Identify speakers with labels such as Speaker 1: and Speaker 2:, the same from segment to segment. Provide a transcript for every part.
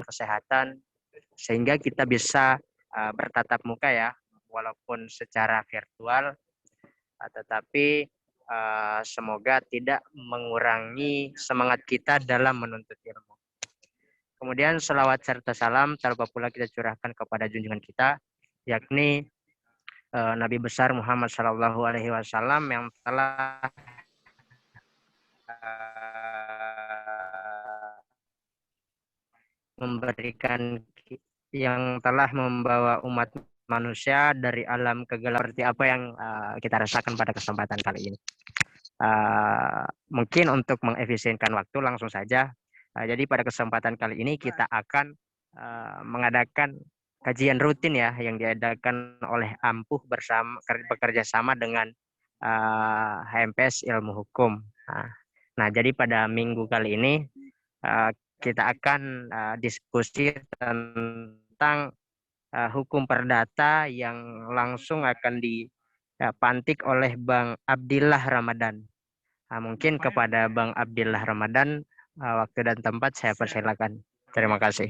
Speaker 1: kesehatan sehingga kita bisa bertatap muka ya, walaupun secara virtual, tetapi semoga tidak mengurangi semangat kita dalam menuntut ilmu. Kemudian selawat serta salam tak lupa pula kita curahkan kepada junjungan kita, yakni Nabi besar Muhammad Shallallahu Alaihi Wasallam yang telah membawa umat manusia dari alam kegelapan seperti apa yang kita rasakan pada kesempatan kali ini. Mungkin untuk mengefisienkan waktu langsung saja. Jadi pada kesempatan kali ini kita akan mengadakan kajian rutin ya yang diadakan oleh Ampuh bekerja sama dengan HMPS Ilmu Hukum. Nah, jadi pada minggu kali ini kita akan diskusi tentang hukum perdata yang langsung akan dipantik oleh Bang Abdillah Ramadan. Mungkin kepada Bang Abdillah Ramadan, waktu dan tempat saya persilakan. Terima kasih.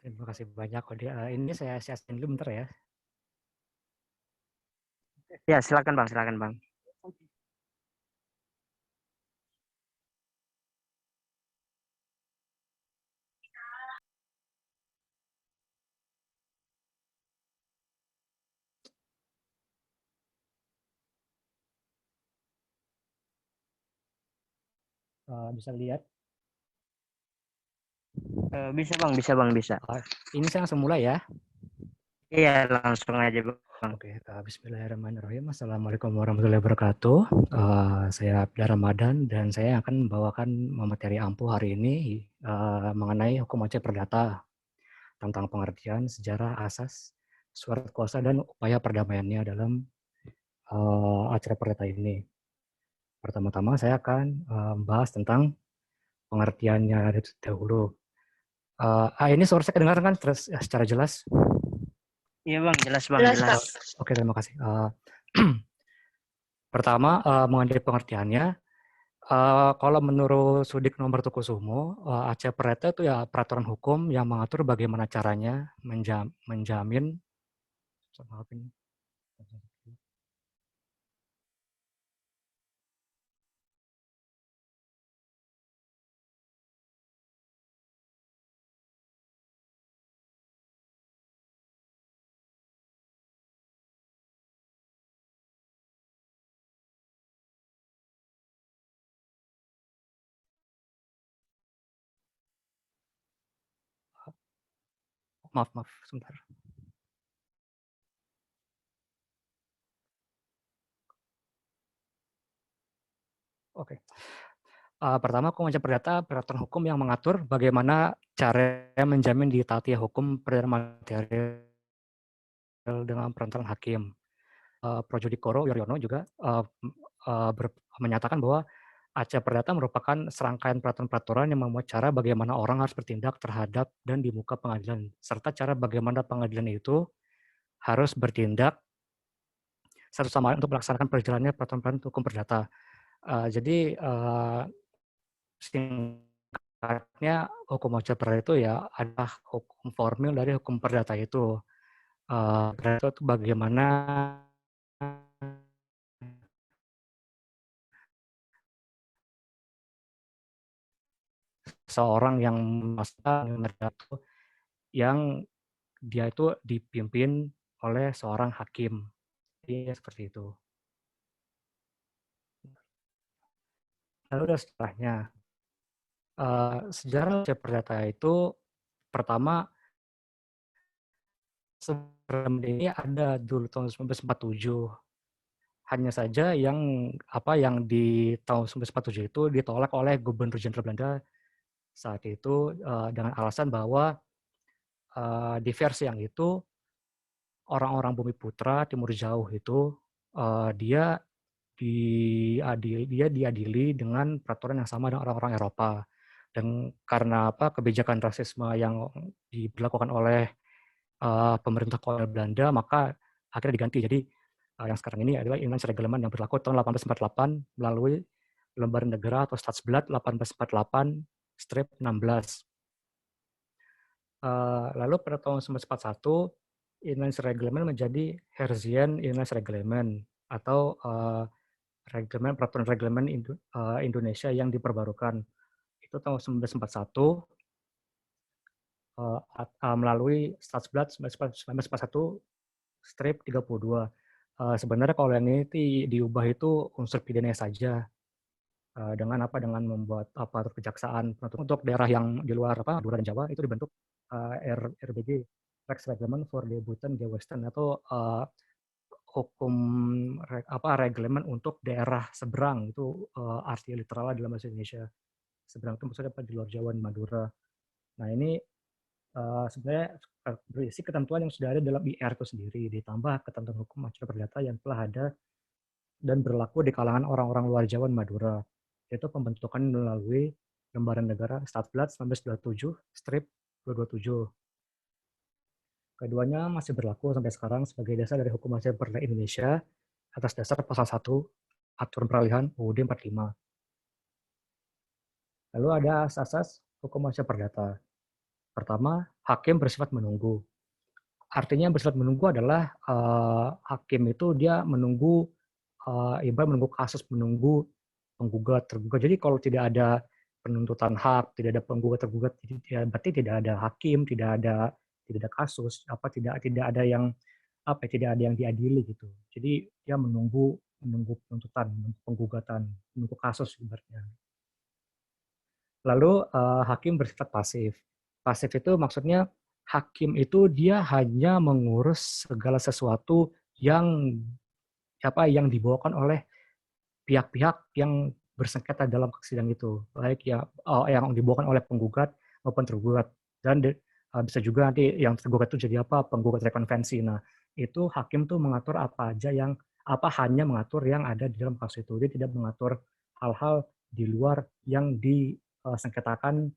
Speaker 2: Terima kasih banyak. Ini saya siasin dulu bentar ya.
Speaker 1: Ya, silakan Bang, silakan Bang.
Speaker 2: Bisa lihat?
Speaker 1: Bisa Bang, bisa Bang, bisa.
Speaker 2: Ini saya langsung mulai ya.
Speaker 1: Iya, langsung aja Bang.
Speaker 2: Oke, bismillahirrahmanirrahim. Assalamualaikum warahmatullahi wabarakatuh. Saya Abdillah Ramadan dan saya akan membawakan materi Ampuh hari ini mengenai hukum acara perdata tentang pengertian, sejarah, asas, surat kuasa, dan upaya perdamaiannya dalam acara perdata ini. Pertama-tama saya akan membahas tentang pengertiannya dahulu. Ini suara saya kedengaran kan secara jelas?
Speaker 1: Iya Bang, jelas Bang, jelas.
Speaker 2: Oke, terima kasih. Pertama, mengenai pengertiannya, kalau menurut Sudik Nomor Tukusumo, acara perdata itu ya peraturan hukum yang mengatur bagaimana caranya menjamin maaf sebentar. Oke. Pertama, hukum acara perdata peraturan hukum yang mengatur bagaimana cara menjamin ditaati hukum perdata material dengan perantaran hakim. Projodikoro Wiryono juga menyatakan bahwa acara perdata merupakan serangkaian peraturan-peraturan yang memuat cara bagaimana orang harus bertindak terhadap dan di muka pengadilan, serta cara bagaimana pengadilan itu harus bertindak satu sama lain untuk melaksanakan perjalanannya peraturan-peraturan hukum perdata. Jadi singkatnya hukum acara perdata itu ya adalah hukum formil dari hukum perdata itu. Perdata itu bagaimana seorang yang yang dia itu dipimpin oleh seorang hakim. Jadi seperti itu. Lalu ada setelahnya. Sejarah acara perdata itu pertama sebelum ini ada dulu tahun 1947. Hanya saja yang di tahun 1947 itu ditolak oleh Gubernur Jenderal Belanda saat itu dengan alasan bahwa di versi yang itu orang-orang Bumiputra Timur Jauh itu dia diadili dengan peraturan yang sama dengan orang-orang Eropa. Dan karena kebijakan rasisme yang diberlakukan oleh pemerintah kolonial Belanda, maka akhirnya diganti. Jadi yang sekarang ini adalah Inlandse Reglement yang berlaku tahun 1848 melalui Lembaran Negara atau Stadsblad 1848/16. Lalu pada tahun 1941 Inline Reglement menjadi Hertzian Inline Reglement atau peraturan reglemen Indonesia yang diperbarukan. Itu tahun 1941 melalui Statsblad 1941 strip 32. Sebenarnya kalau yang ini diubah itu unsur pidana saja, dengan membuat aparatur kejaksaan untuk daerah yang di luar Madura dan Jawa itu dibentuk RBG, Rex Reglement for the Butan Western, atau hukum reglemen untuk daerah seberang. Itu arti literalnya dalam bahasa Indonesia. Seberang itu maksudnya di luar Jawa dan Madura. Nah ini sebenarnya berisi ketentuan yang sudah ada dalam IR itu sendiri, ditambah ketentuan hukum acara perdata yang telah ada dan berlaku di kalangan orang-orang luar Jawa dan Madura, yaitu pembentukan melalui Lembaran Negara Statsblad 1927 strip 227. Keduanya masih berlaku sampai sekarang sebagai dasar dari hukum acara perdata Indonesia atas dasar pasal 1 Aturan Peralihan UUD 45. Lalu ada asas hukum acara perdata. Pertama, hakim bersifat menunggu. Artinya bersifat menunggu adalah hakim itu dia menunggu, ibarat menunggu kasus, menunggu penggugat, tergugat. Jadi kalau tidak ada penuntutan hak, tidak ada penggugat tergugat, berarti tidak ada hakim, tidak ada kasus, tidak ada yang tidak ada yang diadili gitu. Jadi dia menunggu penuntutan, menunggu penggugatan, menunggu kasus ibaratnya. Lalu hakim bersifat pasif. Pasif itu maksudnya hakim itu dia hanya mengurus segala sesuatu yang yang dibawakan oleh pihak-pihak yang bersengketa dalam sidang itu, baik yang dibawakan oleh penggugat maupun tergugat. Dan bisa juga nanti yang tergugat itu jadi penggugat rekonvensi. Nah, itu hakim tuh mengatur apa aja hanya mengatur yang ada di dalam kasus itu. Dia tidak mengatur hal-hal di luar yang disengketakan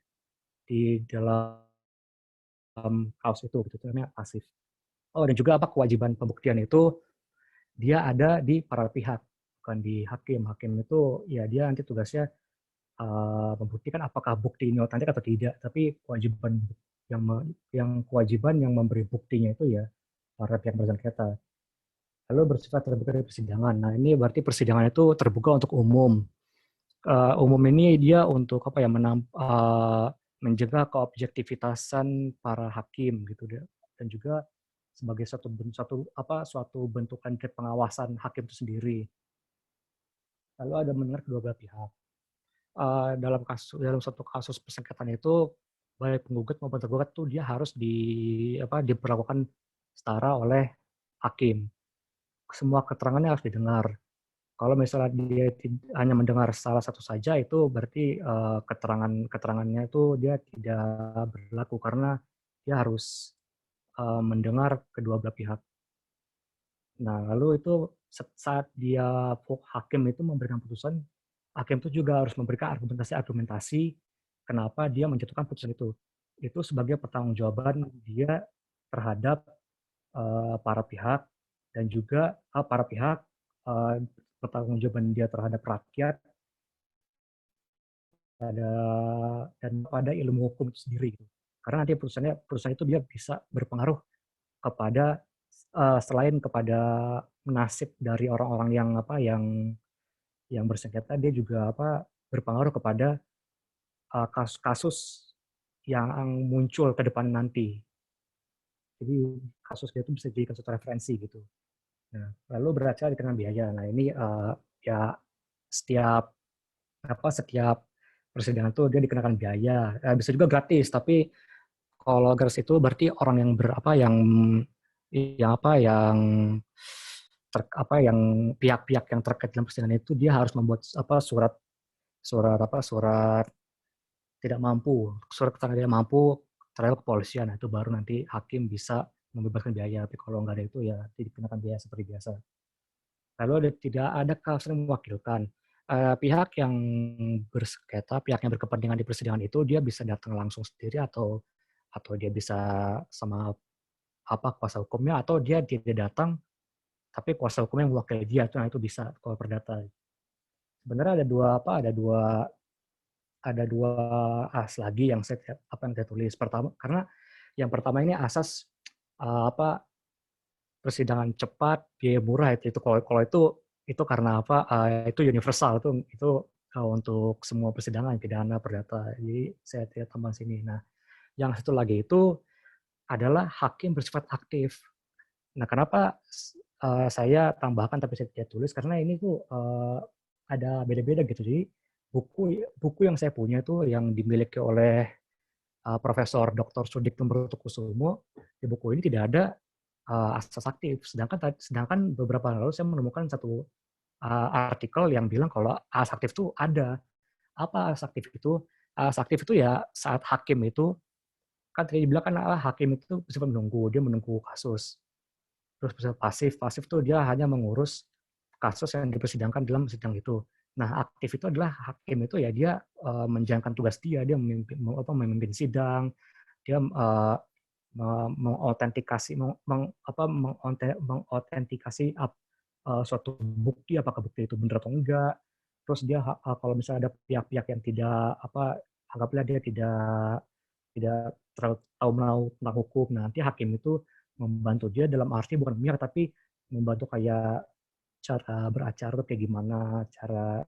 Speaker 2: di dalam kasus itu, gitu. Itu namanya pasif. Oh, dan juga kewajiban pembuktian itu dia ada di para pihak, bukan di hakim. Hakim itu ya dia nanti tugasnya membuktikan apakah bukti ini otentik atau tidak, tapi kewajiban yang memberi buktinya itu ya para pihak bersengketa. Lalu bersifat terbuka di persidangan. Nah, ini berarti persidangan itu terbuka untuk umum. Umum ini dia untuk menjaga keobjektivitasan para hakim gitu, dan juga sebagai suatu bentukan pengawasan hakim itu sendiri. Lalu ada mendengar kedua belah pihak. Dalam satu kasus persengketaan itu baik penggugat maupun tergugat tuh dia harus diperlakukan setara oleh hakim. Semua keterangannya harus didengar. Kalau misalnya dia hanya mendengar salah satu saja, itu berarti keterangannya itu dia tidak berlaku karena dia harus mendengar kedua belah pihak. Nah, lalu itu saat hakim itu memberikan putusan, hakim itu juga harus memberikan argumentasi kenapa dia menjatuhkan putusan itu. Itu sebagai pertanggungjawaban dia terhadap para pihak, dan juga para pihak pertanggungjawaban dia terhadap rakyat dan pada ilmu hukum itu sendiri. Karena nanti putusan itu dia bisa berpengaruh kepada selain kepada nasib dari orang-orang yang bersengketa, dia juga berpengaruh kepada kasus-kasus yang muncul ke depan nanti. Jadi kasus itu bisa jadi kasus referensi gitu. Nah, lalu berkaca dikenakan biaya. Nah, ini ya setiap persidangan itu dia dikenakan biaya. Bisa juga gratis, tapi kalau gratis itu berarti orang yang yang pihak-pihak yang terkait dalam persidangan itu dia harus membuat surat tidak mampu, surat keterangan tidak mampu terhadap kepolisian. Nah, itu baru nanti hakim bisa membebaskan biaya. Tapi kalau nggak ada itu ya dikenakan biaya seperti biasa. Lalu tidak ada kasus yang mewakilkan. Pihak yang bersengketa, pihak yang berkepentingan di persidangan itu dia bisa datang langsung sendiri, atau dia bisa sama kuasa hukumnya, atau dia tidak datang tapi kuasa hukumnya yang mewakili dia. Nah, itu bisa kalau perdata. Sebenarnya ada dua as lagi yang saya tulis. Pertama, karena Yang pertama ini asas apa persidangan cepat, biaya murah itu kalau itu karena apa? Itu universal itu untuk semua persidangan pidana perdata. Jadi saya tidak tambah sini. Nah, yang satu lagi itu adalah hakim bersifat aktif. Nah, kenapa saya tambahkan tapi saya tidak tulis karena ini tuh ada beda-beda gitu. Jadi buku buku yang saya punya itu yang dimiliki oleh Profesor Dr. Sudik Tumberkusumo, di buku ini tidak ada asas aktif. Sedangkan beberapa hari lalu saya menemukan satu artikel yang bilang kalau asas aktif itu ada. Apa asas aktif itu? Asas aktif itu ya saat hakim itu kan tadi dibilang kan hakim itu bersifat menunggu, dia menunggu kasus. Terus bersifat pasif, pasif itu dia hanya mengurus kasus yang dipersidangkan dalam sidang itu. Nah, aktif itu adalah hakim itu ya dia menjalankan tugas dia memimpin sidang, dia mengautentikasi suatu bukti apakah bukti itu benar atau enggak. Terus dia kalau misalnya ada pihak-pihak yang tidak anggaplah dia tidak terlalu tahu tentang hukum. Nah, nanti hakim itu membantu dia dalam arti bukan memihak tapi membantu kayak cara beracara kayak gimana, cara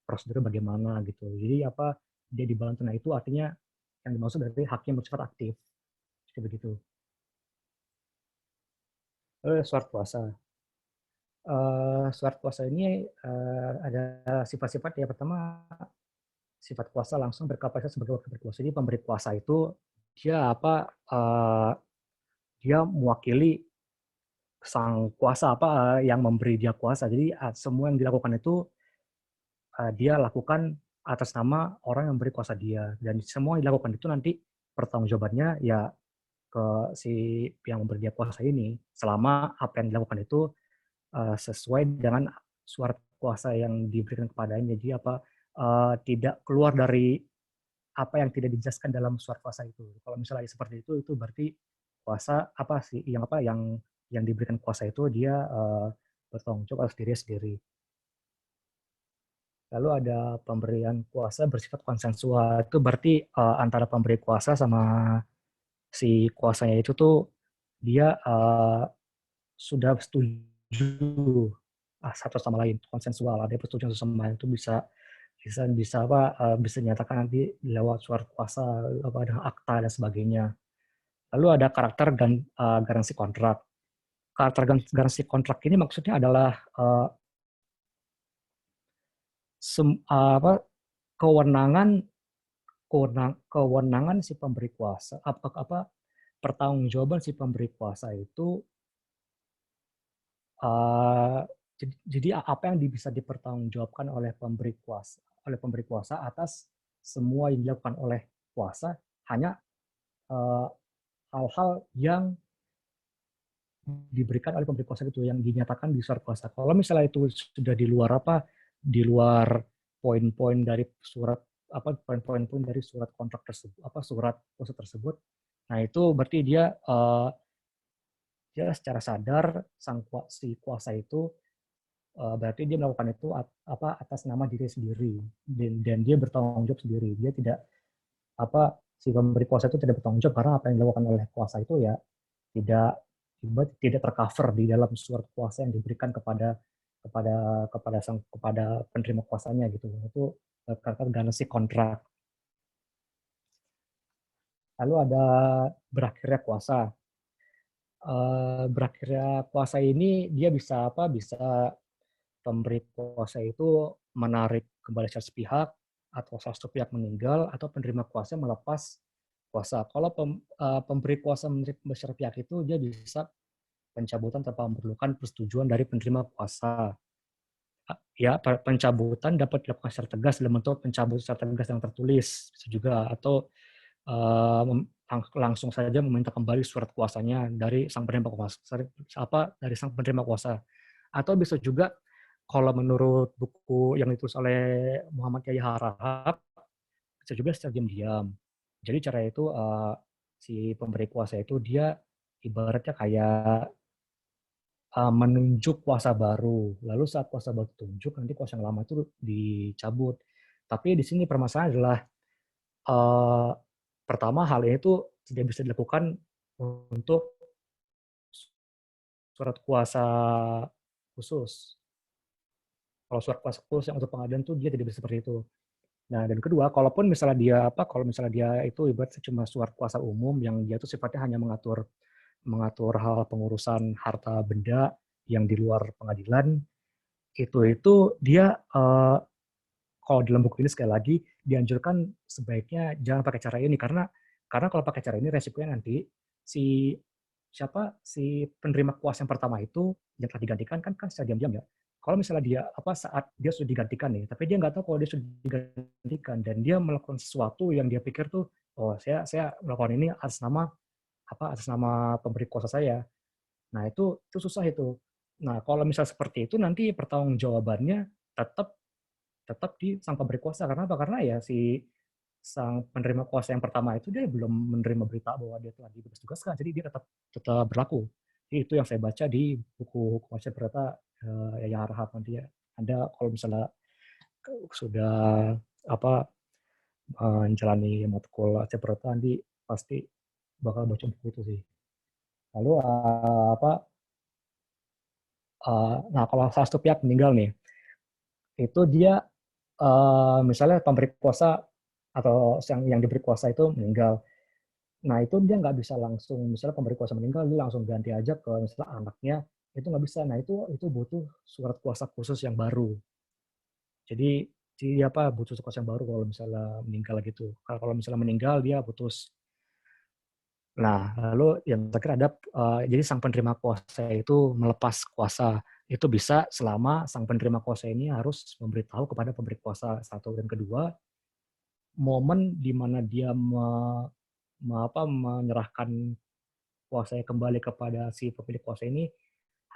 Speaker 2: prosedurnya bagaimana gitu. Jadi dia dibantu. Nah, itu artinya yang dimaksud dari hakim bersifat aktif. Seperti begitu. Surat kuasa. Surat kuasa ini ada sifat-sifat. Yang pertama, sifat kuasa langsung berkapasitas sebagai wakil berkuasa. Jadi pemberi kuasa itu dia dia mewakili sang kuasa yang memberi dia kuasa. Jadi semua yang dilakukan itu dia lakukan atas nama orang yang memberi kuasa dia. Dan semua yang dilakukan itu nanti pertanggungjawabannya ya ke si yang memberi dia kuasa ini. Selama apa yang dilakukan itu sesuai dengan surat kuasa yang diberikan kepadanya. Jadi tidak keluar dari apa yang tidak dijelaskan dalam surat kuasa itu. Kalau misalnya seperti itu berarti kuasa yang diberikan kuasa itu dia bertanggung jawab atas diri sendiri. Lalu ada pemberian kuasa bersifat konsensual. Itu berarti antara pemberi kuasa sama si kuasanya itu tuh dia sudah setuju satu sama lain, konsensual. Ada persetujuan satu sama lain itu bisa dinyatakan nanti lewat surat kuasa dengan akta dan sebagainya. Lalu ada karakter garansi kontrak. Karakter garansi kontrak ini maksudnya adalah kewenangan si pemberi kuasa, pertanggungjawaban si pemberi kuasa itu jadi apa yang bisa dipertanggungjawabkan oleh pemberi kuasa atas semua yang dilakukan oleh kuasa hanya hal-hal yang diberikan oleh pemberi kuasa itu yang dinyatakan di surat kuasa. Kalau misalnya itu sudah di luar poin-poin dari surat poin-poin dari surat kontrak tersebut, surat kuasa tersebut, nah itu berarti dia secara sadar si kuasa itu berarti dia melakukan itu atas nama diri sendiri dan dia bertanggung jawab sendiri. Dia tidak si pemberi kuasa itu tidak bertanggung jawab karena apa yang dilakukan oleh kuasa itu ya tidak tercover di dalam surat kuasa yang diberikan kepada penerima kuasanya gitu. Itu karakter garansi kontrak. Lalu ada berakhirnya kuasa. Berakhirnya kuasa ini dia bisa pemberi kuasa itu menarik kembali salah sepihak atau salah satu pihak meninggal atau penerima kuasa melepas kuasa. Kalau pemberi kuasa menerima secara pihak itu dia bisa pencabutan tanpa memerlukan persetujuan dari penerima kuasa. Ya, pencabutan dapat dilakukan secara tegas dalam bentuk pencabutan secara tegas yang tertulis bisa juga atau langsung saja meminta kembali surat kuasanya dari sang penerima kuasa dari sang penerima kuasa. Atau bisa juga kalau menurut buku yang ditulis oleh Muhammad Yahya Harahap bisa juga secara diam-diam. Jadi cara itu si pemberi kuasa itu dia ibaratnya kayak menunjuk kuasa baru. Lalu saat kuasa baru ditunjuk, nanti kuasa yang lama itu dicabut. Tapi di sini permasalahan adalah pertama hal ini tuh tidak bisa dilakukan untuk surat kuasa khusus. Kalau surat kuasa khusus yang untuk pengadilan tuh dia tidak bisa seperti itu. Nah, dan kedua, kalaupun misalnya dia kalau misalnya dia itu ibaratnya cuma surat kuasa umum yang dia tuh sifatnya hanya mengatur mengatur hal pengurusan harta benda yang di luar pengadilan, itu dia kalau dalam buku ini sekali lagi dianjurkan sebaiknya jangan pakai cara ini karena kalau pakai cara ini resikonya nanti si si penerima kuasa yang pertama itu yang telah digantikan kan secara diam-diam ya. Kalau misalnya dia saat dia sudah digantikan nih, tapi dia nggak tahu kalau dia sudah digantikan dan dia melakukan sesuatu yang dia pikir tuh, oh saya melakukan ini atas nama pemberi kuasa saya. Nah itu susah itu. Nah kalau misal seperti itu nanti pertanggungjawabannya tetap tetap di sang pemberi kuasa. Karena apa? Karena ya si sang penerima kuasa yang pertama itu dia belum menerima berita bahwa dia telah dibebas tugaskan, jadi dia tetap tetap berlaku. Jadi itu yang saya baca di buku Hukum Acara Perdata yang Harahap. Nanti ya Anda kalau misalnya sudah apa menjalani matkul Acara Perdata nanti pasti bakal baca buku itu sih. Lalu nah kalau salah satu pihak meninggal nih, itu dia misalnya pemberi kuasa atau yang diberi kuasa itu meninggal. Nah itu dia nggak bisa langsung, misalnya pemberi kuasa meninggal, dia langsung ganti aja ke misalnya anaknya, itu nggak bisa. Nah itu butuh surat kuasa khusus yang baru. Jadi butuh surat kuasa yang baru kalau misalnya meninggal gitu. Kalau misalnya meninggal dia putus. Nah lalu yang terakhir ada, jadi sang penerima kuasa itu melepas kuasa. Itu bisa selama sang penerima kuasa ini harus memberitahu kepada pemberi kuasa satu, dan kedua, momen di mana dia menyerahkan kuasanya kembali kepada si pemilik kuasa ini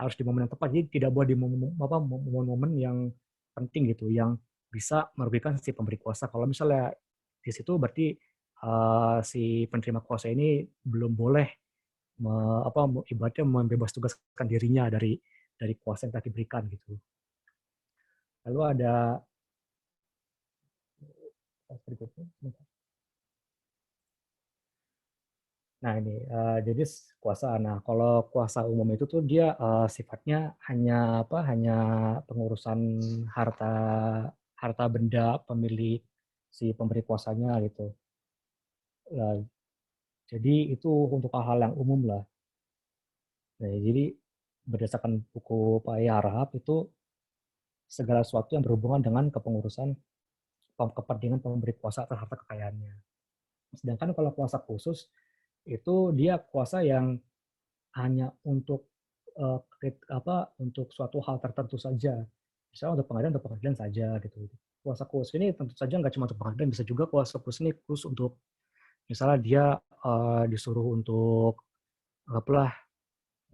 Speaker 2: harus di momen yang tepat. Jadi tidak boleh di momen-momen yang penting gitu, yang bisa merugikan si pemberi kuasa. Kalau misalnya di situ berarti si penerima kuasa ini belum boleh ibaratnya membebas tugaskan dirinya dari kuasa yang telah diberikan gitu. Lalu ada berikutnya. Nah ini, jadi kuasa. Nah kalau kuasa umum itu tuh dia sifatnya hanya pengurusan harta harta benda pemilik si pemberi kuasanya gitu. Nah, jadi itu untuk hal-hal yang umum lah. Nah, jadi berdasarkan buku Pak Harahap itu segala sesuatu yang berhubungan dengan kepengurusan kepentingan pemberi kuasa atas harta kekayaannya. Sedangkan kalau kuasa khusus itu dia kuasa yang hanya untuk untuk suatu hal tertentu saja. Misalnya untuk pengadilan saja gitu. Kuasa khusus ini tentu saja nggak cuma untuk pengadilan, bisa juga kuasa khusus ini khusus untuk misalnya dia disuruh untuk anggaplah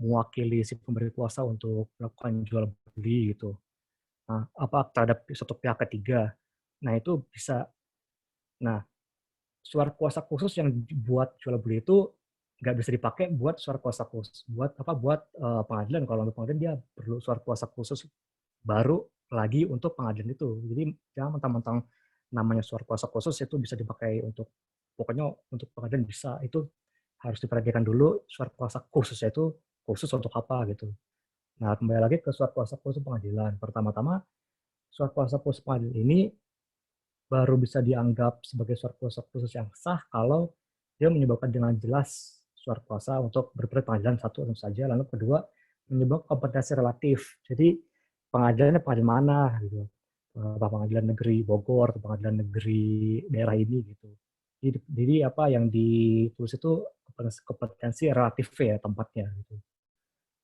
Speaker 2: mewakili si pemberi kuasa untuk melakukan jual beli gitu. Nah, terhadap suatu pihak ketiga. Nah, itu bisa. Nah, surat kuasa khusus yang buat jual beli itu nggak bisa dipakai buat surat kuasa khusus buat pengadilan. Kalau untuk pengadilan dia perlu surat kuasa khusus baru lagi untuk pengadilan itu. Jadi jangan mentang-mentang namanya surat kuasa khusus itu bisa dipakai untuk pokoknya untuk pengadilan bisa. Itu harus diperhatikan dulu surat kuasa khususnya itu khusus untuk apa gitu. Nah, kembali lagi ke surat kuasa khusus pengadilan. Pertama-tama, surat kuasa khusus pengadilan ini baru bisa dianggap sebagai surat kuasa khusus yang sah kalau dia menyebabkan dengan jelas surat kuasa untuk berperkara pengadilan satu tentu saja, lalu kedua menyebabkan kompetensi relatif. Jadi pengadilannya pengadilan mana gitu, apa pengadilan negeri Bogor atau pengadilan negeri daerah ini gitu. Jadi apa yang ditulis itu kompetensi relatif ya tempatnya gitu.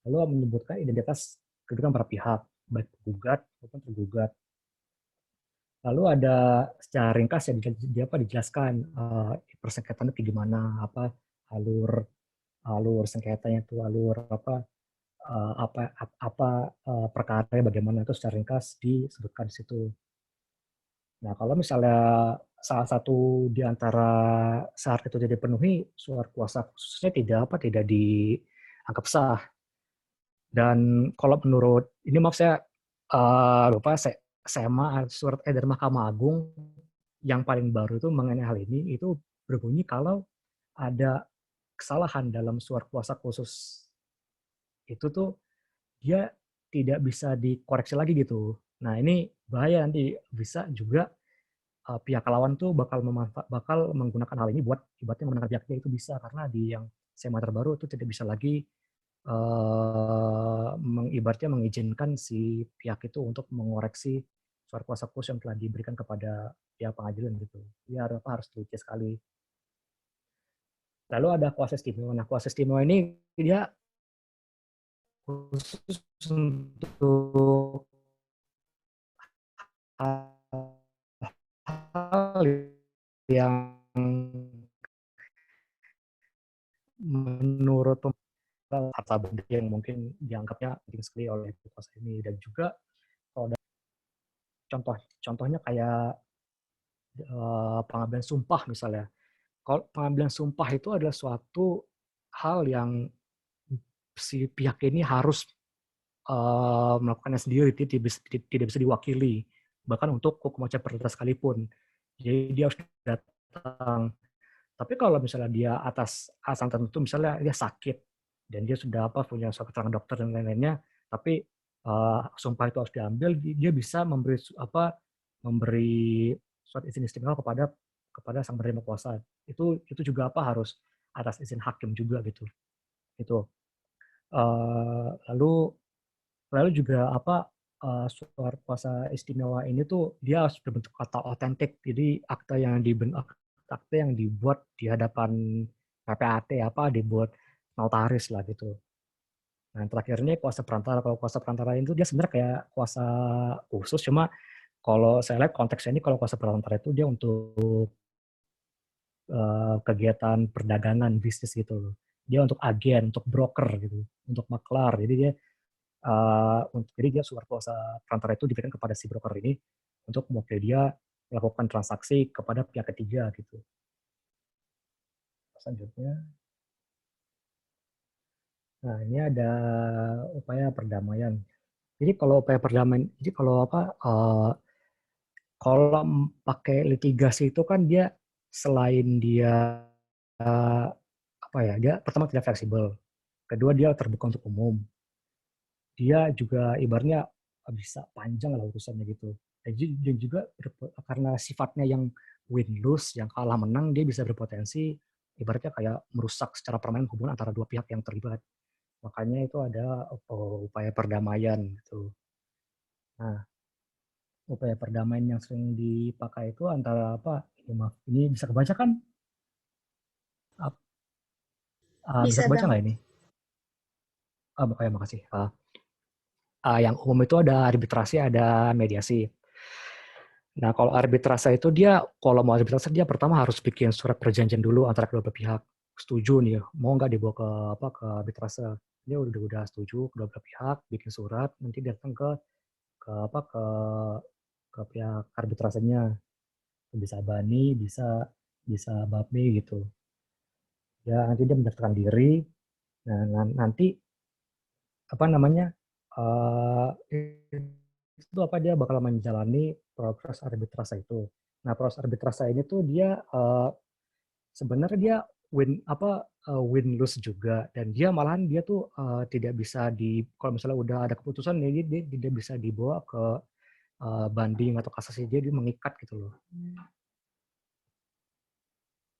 Speaker 2: Lalu menyebutkan identitas kedudukan para pihak, baik penggugat maupun tergugat. Lalu ada secara ringkas ya dijelaskan persengketaannya kayak gimana, alur alur sengketanya itu alur perkaranya bagaimana, itu secara ringkas disebutkan di situ. Nah, kalau misalnya salah satu di antara syarat itu tidak dipenuhi, surat kuasa khususnya tidak dianggap sah. Dan kalau menurut ini maaf saya lupa surat dari Mahkamah Agung yang paling baru itu mengenai hal ini itu berbunyi kalau ada kesalahan dalam surat kuasa khusus itu tuh dia tidak bisa dikoreksi lagi gitu. Nah ini bahaya, nanti bisa juga pihak lawan tuh bakal menggunakan hal ini buat ibaratnya memenangkan pihaknya itu bisa, karena di yang sema terbaru itu tidak bisa lagi ibaratnya mengizinkan si pihak itu untuk mengoreksi surat kuasa khusus yang telah diberikan kepada pihak pengadilan gitu. Dia harus teliti sekali. Lalu ada kuasa istimewa. Nah, kuasa istimewa ini dia khusus untuk hal yang menurut harta benda yang mungkin dianggapnya penting sekali oleh kuasa ini, dan juga kalau contohnya kayak pengambilan sumpah misalnya. Kalau pengambilan sumpah itu adalah suatu hal yang si pihak ini harus melakukannya sendiri, tidak bisa diwakili, bahkan untuk hukum acara perdata sekalipun. Jadi dia harus datang. Tapi kalau misalnya dia atas alasan tertentu, misalnya dia sakit dan dia sudah punya surat keterangan dokter dan lain-lainnya, tapi sumpah itu harus diambil, dia bisa memberi surat izin istimewa kepada sang penerima kuasa. Itu juga harus atas izin hakim juga gitu. Itu. Lalu juga surat kuasa istimewa ini tuh dia harus berbentuk kata otentik. Jadi akte yang dibuat di hadapan PPAT dibuat notaris lah gitu. Nah, terakhir ini kuasa perantara. Kalau kuasa perantara itu dia sebenarnya kayak kuasa khusus, cuma kalau saya lihat konteksnya ini, kalau kuasa perantara itu dia untuk kegiatan perdagangan bisnis gitu. Dia untuk agen, untuk broker gitu, untuk maklar. Jadi dia surat kuasa perantara itu diberikan kepada si broker ini untuk mewakili dia melakukan transaksi kepada pihak ketiga gitu. Selanjutnya, nah ini ada upaya perdamaian. Jadi kalau upaya perdamaian, jadi kalau pakai litigasi itu kan dia selain dia dia pertama tidak fleksibel, kedua dia terbuka untuk umum, dia juga ibaratnya bisa panjang lah urusannya gitu. Dan juga karena sifatnya yang win-lose, yang kalah menang, dia bisa berpotensi ibaratnya kayak merusak secara permanen hubungan antara dua pihak yang terlibat. Makanya itu ada upaya perdamaian gitu. Nah, upaya perdamaian yang sering dipakai itu antara ini bisa kebaca kan? Bisa
Speaker 3: Bisa
Speaker 2: kebaca
Speaker 3: Bang.
Speaker 2: nggak ini? Makasih. Yang umum itu ada arbitrasi, ada mediasi. Nah, kalau arbitrase itu kalau mau arbitrase dia pertama harus bikin surat perjanjian dulu antara kedua belah pihak. Setuju nih, mau nggak dibawa ke arbitrase. Dia udah setuju kedua belah pihak, bikin surat, nanti datang ke apa ke pihak arbitrasenya. Bisa Bani, bisa Babe gitu. Ya, nanti dia mendaftarkan diri. Nah, nanti itu dia bakal menjalani proses arbitrase itu. Nah, proses arbitrase ini tuh dia sebenarnya dia win lose juga, dan dia malahan dia tuh tidak bisa kalau misalnya udah ada keputusan dia tidak bisa dibawa ke banding atau kasasi, dia mengikat gitu loh.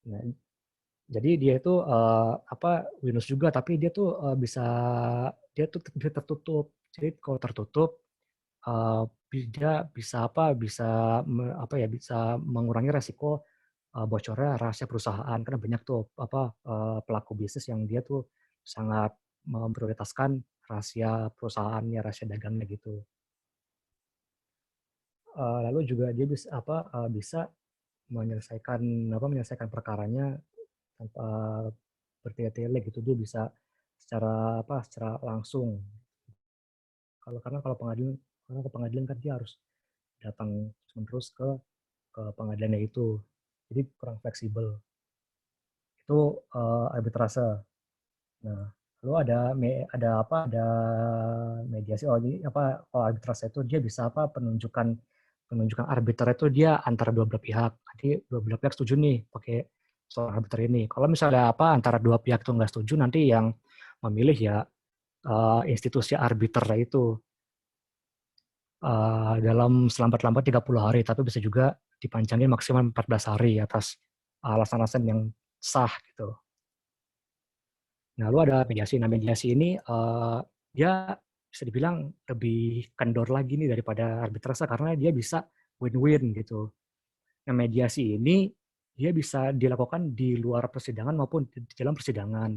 Speaker 2: Nah, jadi dia itu win lose juga, tapi dia tuh dia tertutup. Jadi kalau tertutup dia bisa mengurangi resiko bocornya rahasia perusahaan, karena banyak tuh pelaku bisnis yang dia tuh sangat memprioritaskan rahasia perusahaannya, rahasia dagangnya gitu. Lalu juga dia bisa menyelesaikan perkaranya tanpa bertele-tele gitu. Dia bisa secara langsung. Karena kalau pengadilan kan dia harus datang terus ke pengadilannya itu. Jadi kurang fleksibel. Itu arbitrase. Nah, lalu ada mediasi. Jadi kalau arbitrase itu dia bisa penunjukan arbiter itu dia antara dua belah pihak. Jadi dua belah pihak setuju nih pakai seorang arbiter ini. Kalau misalnya antara dua pihak itu nggak setuju, nanti yang memilih ya institusi arbiter itu dalam selambat-lambat 30 hari, tapi bisa juga dipanjangin maksimal 14 hari atas alasan-alasan yang sah gitu. Nah, lalu ada mediasi. Nah, mediasi ini dia bisa dibilang lebih kendor lagi nih daripada arbitrase karena dia bisa win-win gitu. Nah, mediasi ini dia bisa dilakukan di luar persidangan maupun di dalam persidangan.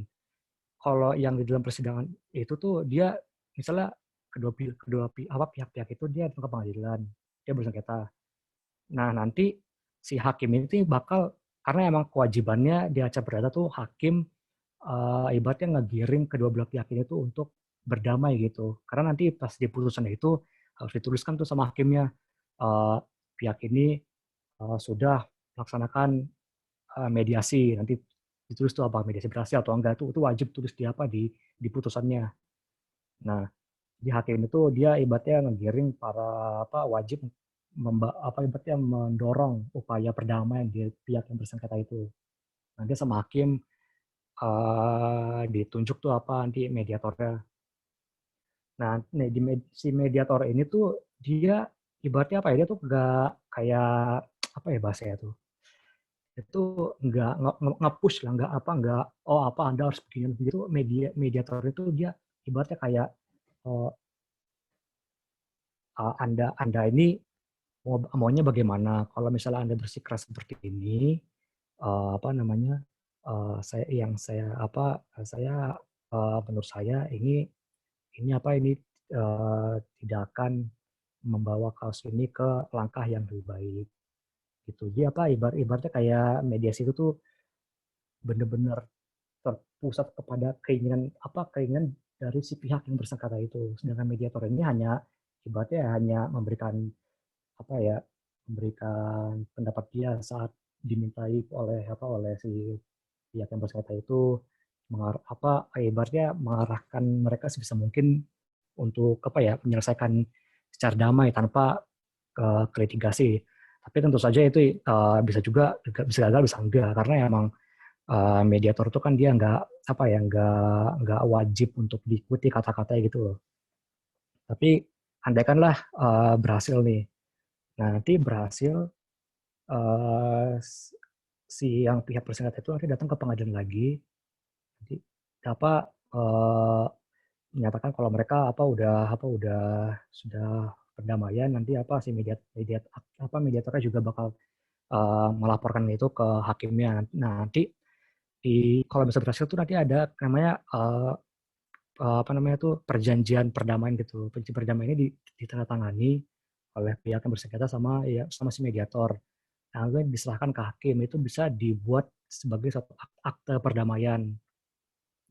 Speaker 2: Kalau yang di dalam persidangan itu tuh dia misalnya pihak-pihak itu dia ke pengadilan, dia bersengketa. Nah, nanti si hakim ini bakal, karena emang kewajibannya di acara perdata tuh hakim ibaratnya ngegiring kedua belah pihak ini tuh untuk berdamai gitu. Karena nanti pas di putusan itu harus dituliskan tuh sama hakimnya, uh, pihak ini sudah melaksanakan mediasi. Nanti ditulis tuh apa mediasi berhasil atau enggak, itu wajib tulis di di putusannya. Nah, di hakim itu dia ibaratnya ngegiring para wajib ibaratnya mendorong upaya perdamaian di pihak yang bersengketa itu. Nanti sama hakim ditunjuk tuh nanti mediatornya. Nah, si mediator ini tuh dia ibaratnya dia tuh nggak kayak ya bahasanya tuh. Itu nggak nge-push lah, nggak Anda harus begini begitu. Mediator itu dia ibaratnya kayak uh, Anda ini maunya bagaimana? Kalau misalnya Anda bersikeras seperti ini, saya menurut saya ini tidak akan membawa kasus ini ke langkah yang lebih baik gitu. Jadi ibaratnya kayak mediasi itu tuh benar-benar terpusat kepada keinginan dari si pihak yang bersengketa itu. Sedangkan mediator ini ibaratnya hanya memberikan pendapat dia saat dimintai oleh si pihak yang bersengketa itu, ibaratnya mengarahkan mereka sebisa mungkin untuk menyelesaikan secara damai tanpa ke litigasi. Tapi tentu saja itu bisa gagal bisa enggak, karena emang mediator itu kan dia nggak wajib untuk diikuti kata-katanya gitu loh. Tapi andaikanlah berhasil nih, nah nanti berhasil si yang pihak bersengketa itu nanti datang ke pengadilan lagi, nanti menyatakan kalau mereka udah sudah perdamaian, nanti si mediatornya juga bakal melaporkan itu ke hakimnya. Nah, nanti kalau bisa berhasil tuh nanti ada namanya perjanjian perdamaian gitu. Perjanjian perdamaian ini ditandatangani oleh pihak yang bersengketa sama si mediator. Nah, kemudian diserahkan ke hakim, itu bisa dibuat sebagai satu akte perdamaian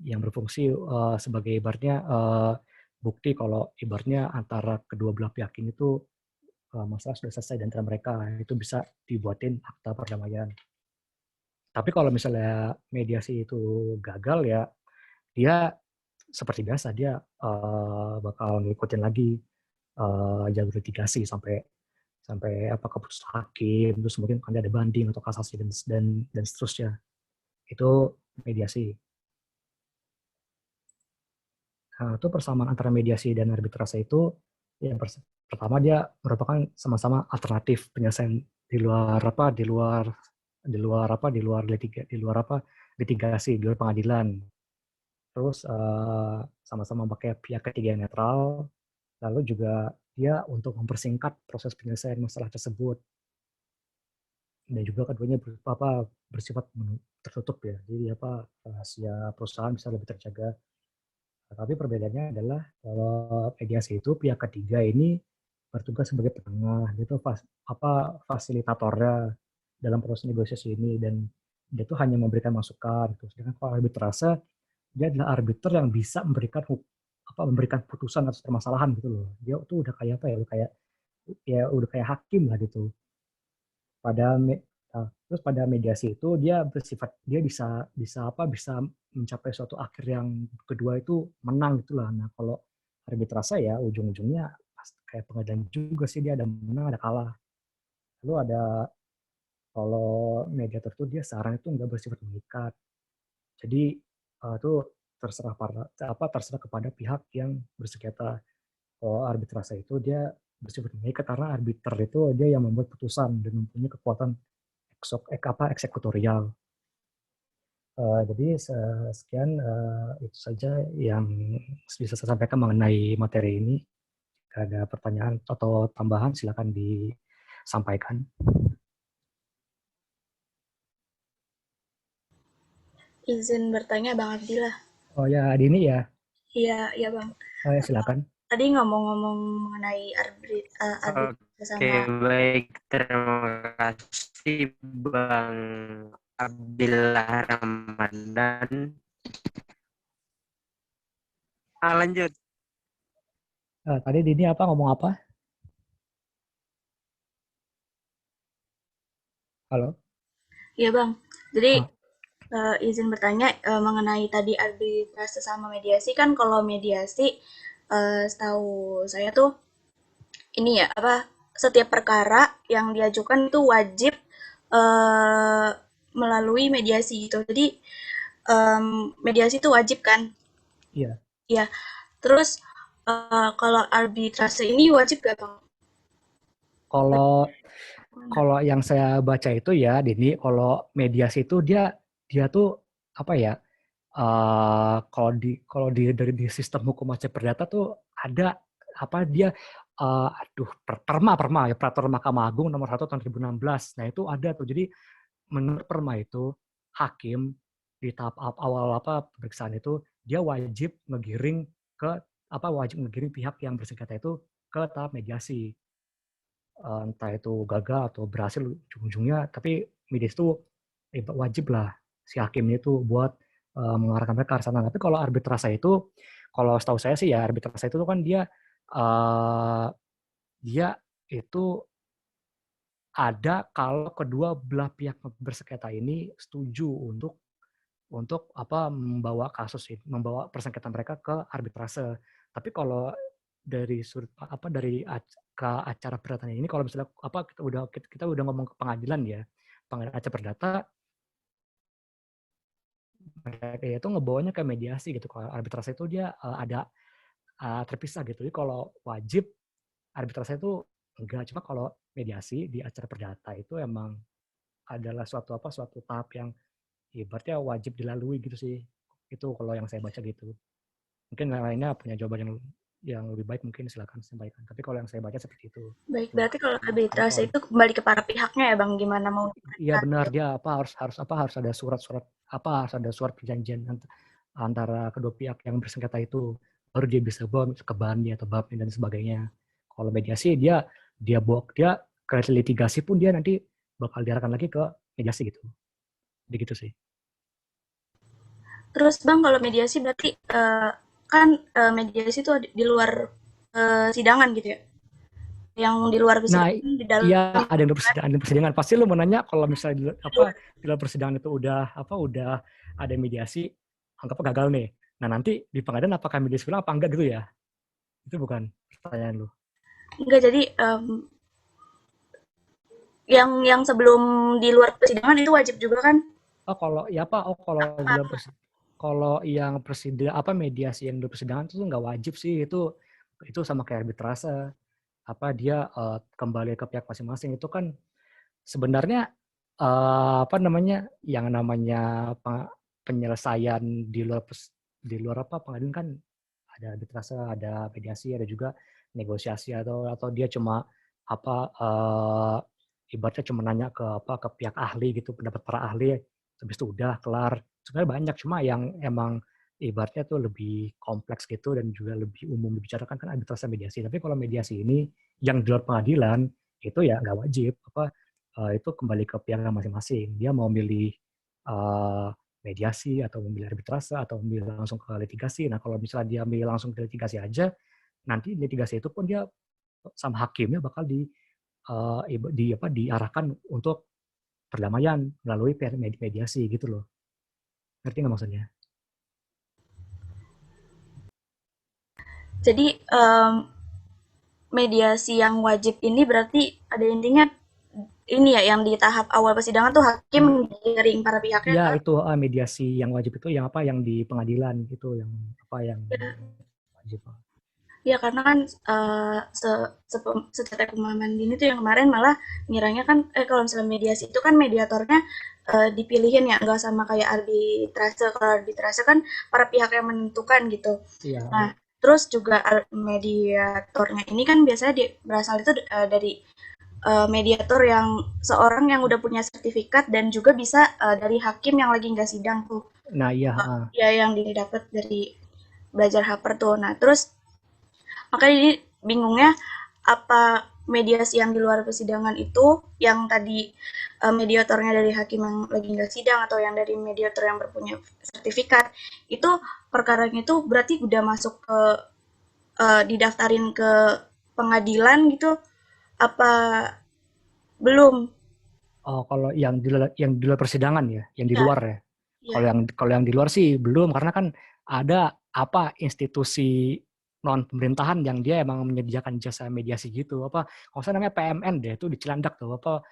Speaker 2: yang berfungsi sebagai ibaratnya bukti kalau ibaratnya antara kedua belah pihak ini tuh masalah sudah selesai di antara mereka. Itu bisa dibuatin akta perdamaian. Tapi kalau misalnya mediasi itu gagal ya, dia seperti biasa dia bakal ngikutin lagi jalur litigasi sampai sampai keputusan hakim, terus mungkin akan ada banding atau kasasi dan seterusnya. Itu mediasi. Nah, itu persamaan antara mediasi dan arbitrase itu yang pertama dia merupakan sama-sama alternatif penyelesaian di luar litigasi, di luar pengadilan. Terus sama-sama pakai pihak ketiga yang netral, lalu juga dia untuk mempersingkat proses penyelesaian masalah tersebut. Dan juga keduanya bersifat tertutup ya, jadi rahasia perusahaan bisa lebih terjaga. Tapi perbedaannya adalah kalau mediasi itu pihak ketiga ini bertugas sebagai penengah, gitu fasilitatornya dalam proses negosiasi ini, dan dia tuh hanya memberikan masukan. Gitu. Sedangkan kalau arbitrase dia adalah arbiter yang bisa memberikan putusan atas permasalahan gitu loh. Dia tuh udah kayak udah kayak hakim lah gitu. Terus pada mediasi itu dia bisa mencapai suatu akhir yang kedua itu menang gitulah. Nah, kalau arbitrase ya ujung-ujungnya kayak pengadilan juga sih, dia ada menang ada kalah. Lalu ada Kalau mediator tuh dia saran itu nggak bersifat mengikat. Jadi itu terserah kepada pihak yang bersengketa. Kalau arbitrase itu dia bersifat mengikat karena arbiter itu dia yang membuat putusan dan mempunyai kekuatan eksekutorial. Jadi sekian itu saja yang bisa saya sampaikan mengenai materi ini. Jika ada pertanyaan atau tambahan silakan disampaikan.
Speaker 3: Izin bertanya Bang Abdillah.
Speaker 2: Oh ya, Dini ya.
Speaker 3: Iya, iya Bang.
Speaker 2: Oh ya, silakan.
Speaker 3: Tadi ngomong-ngomong mengenai arbit
Speaker 1: Oke,
Speaker 3: sama
Speaker 1: baik. Terima kasih Bang Abdillah Ramadan. Lanjut.
Speaker 2: Tadi Dini ngomong apa? Halo?
Speaker 3: Iya Bang. Jadi
Speaker 2: Oh,
Speaker 3: izin bertanya mengenai tadi arbitrase sama mediasi kan kalau mediasi setahu saya tuh ini ya apa setiap perkara yang diajukan itu wajib eh, melalui mediasi gitu. Jadi mediasi itu wajib kan?
Speaker 2: iya.
Speaker 3: Iya. Terus kalau arbitrase ini wajib gak Bang?
Speaker 2: Kalau kalau yang saya baca itu ya, Dini, kalau mediasi itu dia dia tuh apa ya? Kalau di dari di sistem hukum acara perdata tuh ada apa dia perma ya peraturan Mahkamah Agung nomor 1 tahun 2016. Nah, itu ada tuh. Jadi menurut perma itu hakim di tahap awal pemeriksaan itu dia wajib ngegiring pihak yang bersengketa itu ke tahap mediasi. Entah itu gagal atau berhasil ujung-ujungnya, tapi mediasi itu wajib lah si hakimnya itu buat mengarahkan mereka ke sana. Tapi kalau arbitrase itu, kalau setahu saya sih ya arbitrase itu kan uh, dia itu ada kalau kedua belah pihak bersengketa ini setuju untuk membawa persengketaan mereka ke arbitrase. Tapi kalau dari sudut ke acara perdata ini, kalau misalnya kita udah ngomong ke pengadilan ya, pengadilan acara perdata, mereka itu ngebawanya ke mediasi gitu. Kalau arbitrase itu dia ada terpisah gitu. Jadi kalau wajib arbitrase itu enggak, cuma kalau mediasi di acara perdata itu emang adalah suatu tahap yang ibaratnya wajib dilalui gitu sih. Itu kalau yang saya baca gitu. Mungkin yang lainnya punya jawaban yang lebih baik mungkin silakan sampaikan. Tapi kalau yang saya baca seperti itu.
Speaker 3: Baik,
Speaker 2: Tuh.
Speaker 3: berarti kalau
Speaker 2: Karena
Speaker 3: arbitrase
Speaker 2: kalau
Speaker 3: itu kembali ke para pihaknya ya Bang, gimana mau
Speaker 2: iya benar
Speaker 3: gitu.
Speaker 2: dia harus ada surat perjanjian antara kedua pihak yang bersengketa itu baru dia bisa bawa ke bannya atau babnya dan sebagainya. Kalau mediasi dia ke litigasi pun dia nanti bakal diarahkan lagi ke mediasi gitu. Jadi gitu sih.
Speaker 3: Terus Bang, kalau mediasi berarti kan mediasi itu di luar sidangan gitu ya? Yang di luar
Speaker 2: Nah,
Speaker 3: persidangan di dalam
Speaker 2: iya ada yang persidangan. Pasti lu menanya kalau misalnya di dalam persidangan itu udah ada mediasi, anggap gagal nih. Nah, nanti di pengadilan apakah mediasi ulang apa enggak gitu ya? Itu bukan pertanyaan lu.
Speaker 3: enggak jadi yang sebelum di luar persidangan itu wajib juga kan?
Speaker 2: Oh, kalau ya apa? Oh, kalau yang mediasi yang di persidangan itu nggak wajib sih, itu sama kayak arbitrase. Dia kembali ke pihak masing-masing itu kan sebenarnya yang namanya penyelesaian di luar pengadilan kan ada arbitrase, ada mediasi, ada juga negosiasi atau dia cuma ibaratnya cuma nanya ke pihak ahli gitu, pendapat para ahli, habis itu udah kelar. Sebenarnya banyak, cuma yang emang ibaratnya tuh lebih kompleks gitu dan juga lebih umum dibicarakan kan arbitrase mediasi. Tapi kalau mediasi ini yang di luar pengadilan itu ya nggak wajib itu kembali ke pihak masing-masing. Dia mau milih mediasi atau memilih arbitrase atau memilih langsung ke litigasi. Nah, kalau misalnya dia milih langsung ke litigasi aja, nanti litigasi itu pun dia sama hakimnya bakal diarahkan untuk perdamaian melalui mediasi gitu loh. Ngerti nggak maksudnya?
Speaker 3: Jadi mediasi yang wajib ini berarti ada intinya ini ya, yang di tahap awal persidangan tuh hakim giring para pihaknya
Speaker 2: Iya
Speaker 3: kan?
Speaker 2: itu mediasi yang wajib itu yang apa yang di pengadilan gitu yang apa yang
Speaker 3: Ya,
Speaker 2: wajib.
Speaker 3: ya karena kan secara pemahaman Dini tuh yang kemarin malah ngiranya kan kalau misalnya mediasi itu kan mediatornya dipilihin ya, nggak sama kayak arbitrase. Kalau arbitrase kan para pihak yang menentukan gitu.
Speaker 2: Iya.
Speaker 3: Nah, terus juga mediatornya ini kan biasanya berasal itu dari mediator yang seorang yang udah punya sertifikat dan juga bisa dari hakim yang lagi nggak sidang tuh.
Speaker 2: Nah iya.
Speaker 3: Ya yang didapat dari belajar Harper tuh. Nah, terus makanya ini bingungnya apa mediasi yang di luar persidangan itu yang tadi mediatornya dari hakim yang lagi nggak sidang atau yang dari mediator yang berpunya sertifikat itu perkaranya itu berarti udah masuk ke didaftarin ke pengadilan gitu apa belum?
Speaker 2: Oh kalau yang di luar persidangan ya, yang di
Speaker 3: Ya,
Speaker 2: luar ya.
Speaker 3: ya.
Speaker 2: Kalau yang di luar sih belum karena kan ada apa institusi non pemerintahan yang dia emang menyediakan jasa mediasi gitu apa kalau saya namanya PMN deh itu di Cilandak tuh apa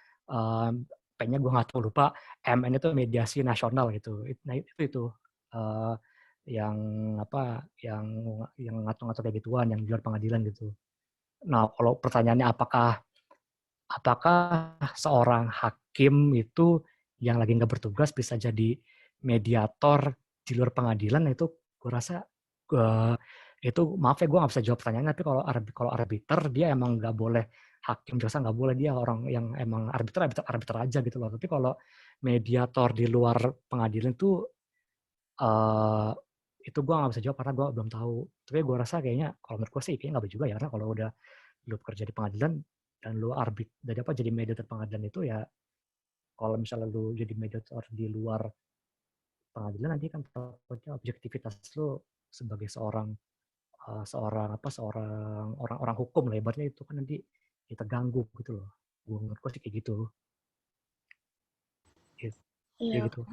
Speaker 2: P-nya gue nggak tahu lupa MN itu mediasi nasional gitu nah itu eh, yang apa yang ngatur-ngatur kayak gituan yang di luar pengadilan gitu. Nah kalau pertanyaannya apakah seorang hakim itu yang lagi nggak bertugas bisa jadi mediator di luar pengadilan itu gue rasa itu maaf ya gue nggak bisa jawab pertanyaannya tapi kalau arbiter dia emang nggak boleh hakim biasa nggak boleh dia orang yang emang arbiter aja gitu loh tapi kalau mediator di luar pengadilan uh, itu gue nggak bisa jawab karena gue belum tahu tapi gue rasa kayaknya kalau menurut gue sih kayaknya nggak juga ya karena kalau udah lu bekerja di pengadilan dan lu jadi mediator pengadilan itu ya kalau misalnya lu jadi mediator di luar pengadilan nanti kan takutnya objektivitas lu sebagai seorang orang hukum lah ibaratnya itu kan nanti kita ganggu gitu loh. Gue menurutku sih kayak gitu.
Speaker 3: Iya,
Speaker 2: Ya gitu.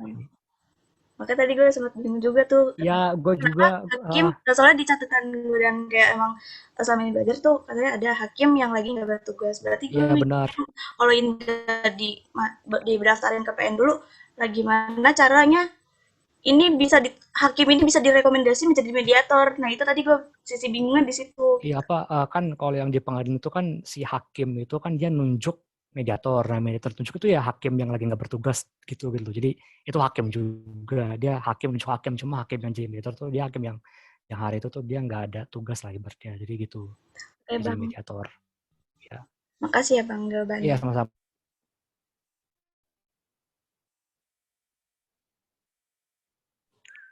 Speaker 3: makanya tadi gue sempat bingung juga tuh
Speaker 2: Ya gue
Speaker 3: kenapa
Speaker 2: juga
Speaker 3: hakim soalnya di catatan gue dan kayak emang selama ini belajar tuh katanya ada hakim yang lagi nggak bertugas berarti gue
Speaker 2: ya benar.
Speaker 3: kalau ini didaftarin ke PN dulu lah gimana caranya ini bisa hakim ini bisa direkomendasi menjadi mediator. Nah itu tadi gue sisi bingungnya di situ
Speaker 2: Iya
Speaker 3: gitu.
Speaker 2: apa kan kalau yang di pengadilan itu kan si hakim itu kan dia nunjuk mediator. Nah, mediator tunjuk itu ya hakim yang lagi nggak bertugas gitu gitu. Jadi itu hakim juga. Dia hakim nunjuk hakim cuma hakim yang jadi mediator tuh dia hakim yang hari itu tuh dia nggak ada tugas lah ibaratnya. Jadi gitu.
Speaker 3: Oke
Speaker 2: Dia jadi
Speaker 3: bang,
Speaker 2: mediator. Ya.
Speaker 3: makasih ya bang
Speaker 2: Iya
Speaker 3: jawabannya.
Speaker 2: sama-sama.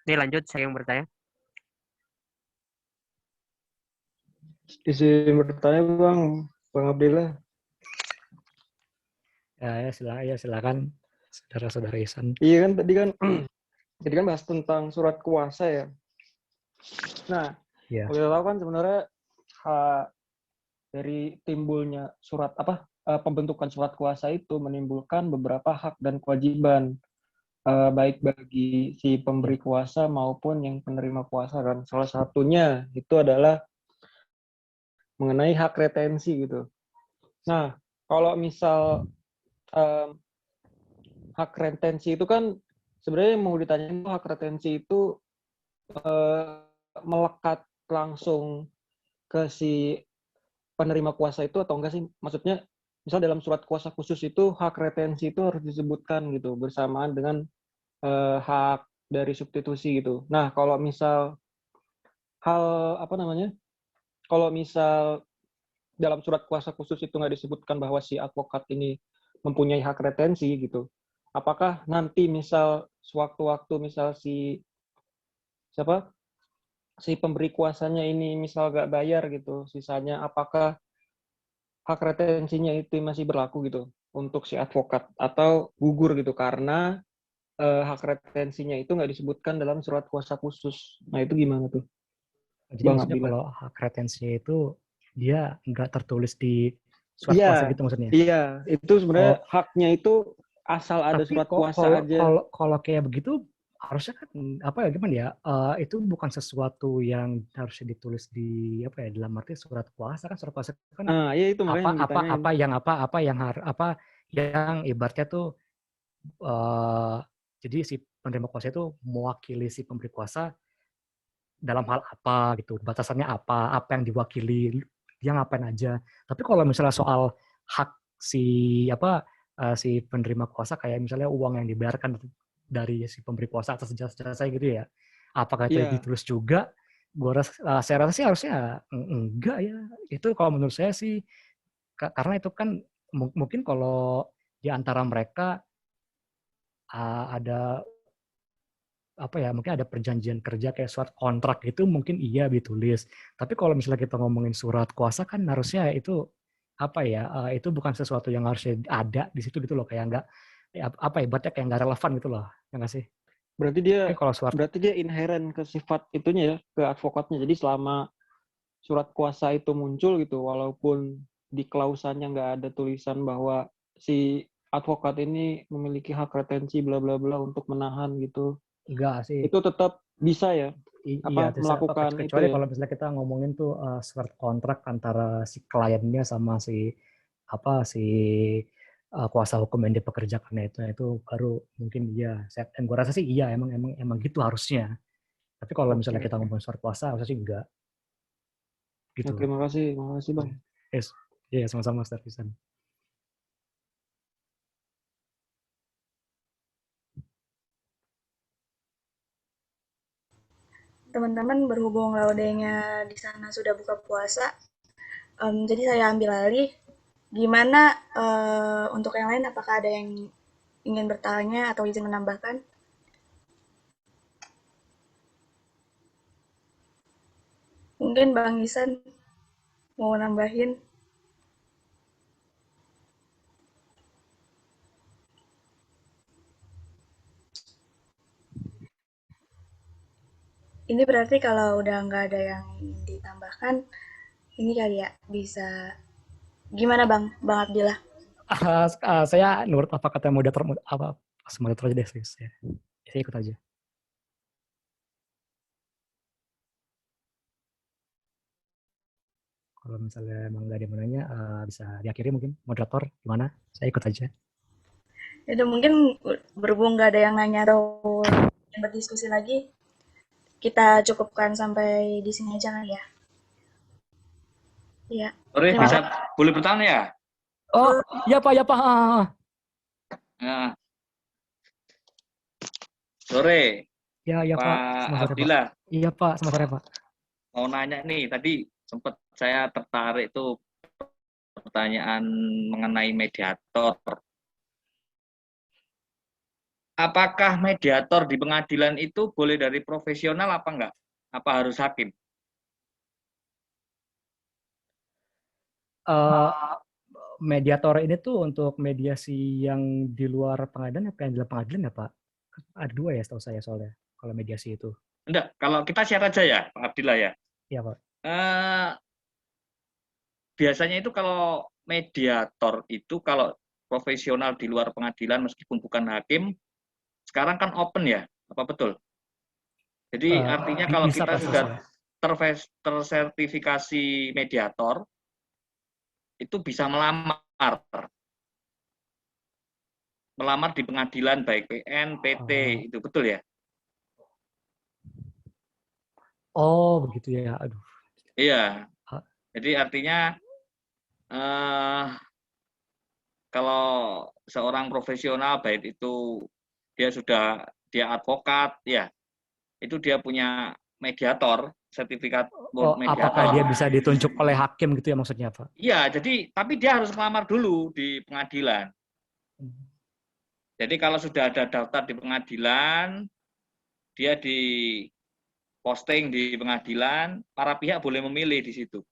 Speaker 1: Ini lanjut saya yang bertanya.
Speaker 4: Izin bertanya Bang Abdillah.
Speaker 2: Ya silakan saudara-saudara Ihsan.
Speaker 4: Iya kan tadi kan bahas tentang surat kuasa ya. Nah,
Speaker 2: Ya.
Speaker 4: kita tahu kan sebenarnya dari timbulnya pembentukan surat kuasa itu menimbulkan beberapa hak dan kewajiban baik bagi si pemberi kuasa maupun yang penerima kuasa kan. Salah satunya itu adalah mengenai hak retensi gitu. Nah, kalau misal hak retensi itu kan sebenarnya mau ditanyain hak retensi itu melekat langsung ke si penerima kuasa itu atau enggak sih? Maksudnya misal dalam surat kuasa khusus itu hak retensi itu harus disebutkan gitu bersamaan dengan hak dari substitusi gitu. Nah, kalau misal kalau misal dalam surat kuasa khusus itu nggak disebutkan bahwa si advokat ini mempunyai hak retensi gitu. Apakah nanti misal sewaktu-waktu misal si pemberi kuasanya ini misal nggak bayar gitu, sisanya apakah hak retensinya itu masih berlaku gitu untuk si advokat atau gugur gitu karena hak retensinya itu nggak disebutkan dalam surat kuasa khusus. Nah itu gimana tuh,
Speaker 2: Jadi
Speaker 4: Bang
Speaker 2: maksudnya
Speaker 4: Abdillah?
Speaker 2: kalau hak retensinya itu dia nggak tertulis di surat
Speaker 4: Iya,
Speaker 2: kuasa gitu maksudnya.
Speaker 4: iya, itu sebenarnya
Speaker 2: Oh,
Speaker 4: haknya itu asal ada
Speaker 2: tapi
Speaker 4: surat
Speaker 2: kok
Speaker 4: kuasa
Speaker 2: kalau
Speaker 4: aja.
Speaker 2: kalau kayak begitu harusnya kan apa ya gimana ya? Itu bukan sesuatu yang harusnya ditulis di apa ya dalam arti surat kuasa kan itu kan
Speaker 4: Nah, iya itu makanya
Speaker 2: apa
Speaker 4: yang
Speaker 2: apa
Speaker 4: ditanyain.
Speaker 2: apa yang yang ibaratnya tuh jadi si penerima kuasa itu mewakili si pemberi kuasa dalam hal apa gitu, batasannya apa yang diwakili, dia ngapain aja. Tapi kalau misalnya soal hak si penerima kuasa kayak misalnya uang yang dibayarkan dari si pemberi kuasa atas jasa gitu ya, apakah itu
Speaker 4: Iya.
Speaker 2: ditulis juga? Saya rasa sih harusnya enggak ya. Itu kalau menurut saya sih karena itu kan mungkin kalau di antara mereka ada mungkin ada perjanjian kerja kayak surat kontrak gitu mungkin iya ditulis. Tapi kalau misalnya kita ngomongin surat kuasa kan harusnya itu itu bukan sesuatu yang harusnya ada di situ gitu loh, kayak nggak ibaratnya kayak nggak relevan gitu loh, ya nggak sih?
Speaker 4: Berarti dia
Speaker 2: Mungkin kalau surat
Speaker 4: inheren ke sifat itunya ya, ke advokatnya. Jadi selama surat kuasa itu muncul gitu, walaupun di klausanya nggak ada tulisan bahwa si advokat ini memiliki hak retensi bla bla bla untuk menahan gitu,
Speaker 2: enggak sih.
Speaker 4: itu tetap bisa ya
Speaker 2: Iya,
Speaker 4: melakukan itu
Speaker 2: kecuali
Speaker 4: ya.
Speaker 2: kalau misalnya kita ngomongin tuh surat kontrak antara si kliennya sama si kuasa hukum yang dipekerjakannya itu baru mungkin iya. Dan gue rasa sih iya emang gitu harusnya. Tapi kalau misalnya kita ngomongin surat kuasa harusnya sih enggak
Speaker 4: Ya,
Speaker 2: gitu.
Speaker 4: terima kasih Bang.
Speaker 2: Yes. Iya, sama-sama Ustaz Rizan.
Speaker 3: Teman-teman, berhubung Laudenya di sana sudah buka puasa, jadi saya ambil alih. Gimana untuk yang lain? Apakah ada yang ingin bertanya atau izin menambahkan? Mungkin Bang Isan mau nambahin? Ini berarti kalau udah nggak ada yang ditambahkan, ini kali ya bisa. Gimana Bang Abdillah?
Speaker 2: Saya nurut apa kata moderator moderator aja deh saya. Saya ikut aja. Kalau misalnya emang nggak ada yang mau nanya, bisa diakhiri mungkin. Moderator, gimana? Saya ikut aja.
Speaker 3: Ya mungkin berhubung nggak ada yang nanya atau yang berdiskusi lagi, kita cukupkan sampai di sini aja kan ya. Iya.
Speaker 5: Bisa boleh bertanya ya?
Speaker 2: Oh, iya Pak, ya Pak.
Speaker 5: Nah. Sore.
Speaker 2: Ya Pak.
Speaker 5: Pak Abdillah.
Speaker 2: Iya Pak, selamat sore Pak.
Speaker 5: Mau nanya nih, tadi sempat saya tertarik tuh pertanyaan mengenai mediator. Apakah mediator di pengadilan itu boleh dari profesional apa enggak? Apa harus hakim?
Speaker 2: Mediator ini tuh untuk mediasi yang di luar pengadilan apa yang di dalam pengadilan ya Pak? Ada dua ya setahu saya soalnya kalau mediasi itu.
Speaker 5: Enggak, kalau kita share aja ya Pak Abdillah ya.
Speaker 2: Iya Pak.
Speaker 5: Biasanya itu kalau mediator itu kalau profesional di luar pengadilan meskipun bukan hakim, sekarang kan open ya, apa betul? Jadi artinya kalau kita sudah tersertifikasi mediator, itu bisa melamar di pengadilan baik PN, PT, itu betul ya?
Speaker 2: Oh begitu ya, aduh.
Speaker 5: Iya, jadi artinya kalau seorang profesional baik itu dia advokat ya, itu dia punya mediator, sertifikat mediator.
Speaker 2: Apakah dia bisa ditunjuk oleh hakim gitu ya maksudnya Pak?
Speaker 5: Iya, jadi tapi dia harus melamar dulu di pengadilan. Jadi kalau sudah ada daftar di pengadilan, dia di posting di pengadilan, para pihak boleh memilih di situ.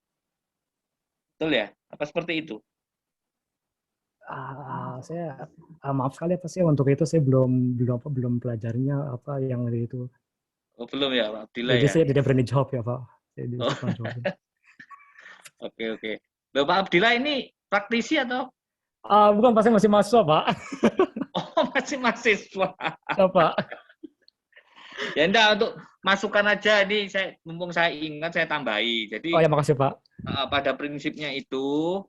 Speaker 5: Betul ya? Apa seperti itu?
Speaker 2: Saya maaf sekali Pak, saya untuk itu saya belum pelajarinya apa yang itu.
Speaker 5: Oh, belum ya Pak Abdillah
Speaker 2: Jadi
Speaker 5: ya?
Speaker 2: saya tidak berani jawab ya Pak.
Speaker 5: Oke. Loh, Pak Abdillah ini praktisi atau?
Speaker 2: Bukan Pak, saya masih mahasiswa Pak.
Speaker 5: Oh, masih mahasiswa.
Speaker 2: Ya Pak.
Speaker 5: Ya enggak, untuk masukan aja ini mumpung saya ingat saya tambahi. Jadi
Speaker 2: ya makasih Pak.
Speaker 5: Pada prinsipnya itu